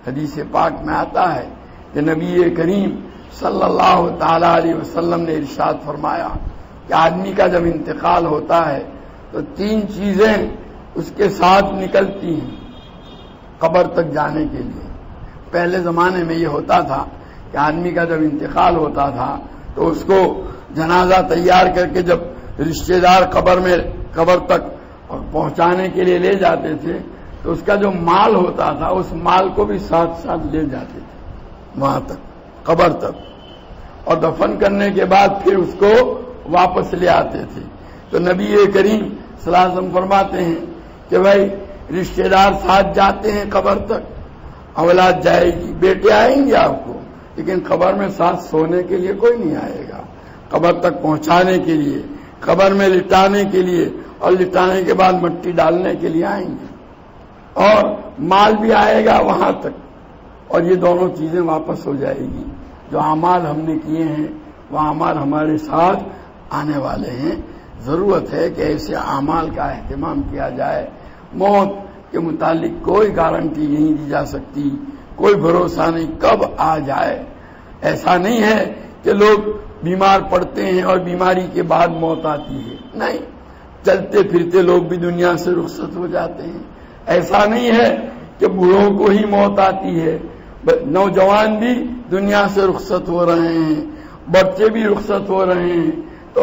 حدیث پاک میں آتا ہے کہ نبی کریم صلی اللہ تعالی علیہ وسلم نے ارشاد فرمایا کہ آدمی کا جب انتقال ہوتا ہے تو 3 چیزیں اس کے ساتھ نکلتی ہیں قبر تک جانے کے لیے۔ پہلے زمانے میں یہ ہوتا تھا کہ آدمی کا جب انتقال ہوتا تھا تو اس کو جنازہ تیار کر کے جب رشتہ دار قبر تک پہنچانے کے لیے لے جاتے تھے تو اس کا جو مال ہوتا تھا اس مال کو بھی ساتھ ساتھ لے جاتے تھے وہاں تک، قبر تک، اور دفن کرنے کے بعد پھر اس کو واپس لے آتے تھے۔ تو نبی کریم صلی اللہ علیہ وسلم فرماتے ہیں کہ بھائی رشتہ دار ساتھ جاتے ہیں قبر تک، اولاد جائے گی، بیٹے آئیں گے آپ کو، لیکن قبر میں ساتھ سونے کے لیے کوئی نہیں آئے گا، قبر تک پہنچانے کے لیے، قبر میں لٹانے کے لیے، اور لٹانے کے بعد مٹی ڈالنے کے لیے آئیں گے، اور مال بھی آئے گا وہاں تک، اور یہ دونوں چیزیں واپس ہو جائے گی۔ جو اعمال ہم نے کیے ہیں وہ اعمال ہمارے ساتھ آنے والے ہیں۔ ضرورت ہے کہ ایسے اعمال کا اہتمام کیا جائے۔ موت کے متعلق کوئی گارنٹی نہیں دی جا سکتی، کوئی بھروسہ نہیں کب آ جائے۔ ایسا نہیں ہے کہ لوگ بیمار پڑتے ہیں اور بیماری کے بعد موت آتی ہے، نہیں، چلتے پھرتے لوگ بھی دنیا سے رخصت ہو جاتے ہیں۔ ایسا نہیں ہے کہ بوڑھوں کو ہی موت آتی ہے، نوجوان بھی دنیا سے رخصت ہو رہے ہیں، بچے بھی رخصت ہو رہے ہیں۔ تو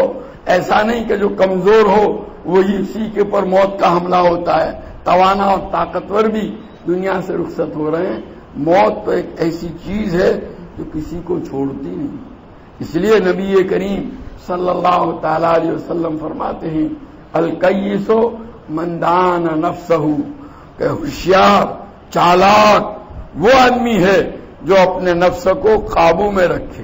ایسا نہیں کہ جو کمزور ہو وہی اسی کے اوپر موت کا حملہ ہوتا ہے، توانا اور طاقتور بھی دنیا سے رخصت ہو رہے ہیں۔ موت تو ایک ایسی چیز ہے جو کسی کو چھوڑتی نہیں۔ اس لیے نبی کریم صلی اللہ تعالی علیہ وسلم فرماتے ہیں الکیس من دان نفسہ، کہ ہوشیار چالاک وہ آدمی ہے جو اپنے نفس کو قابو میں رکھے۔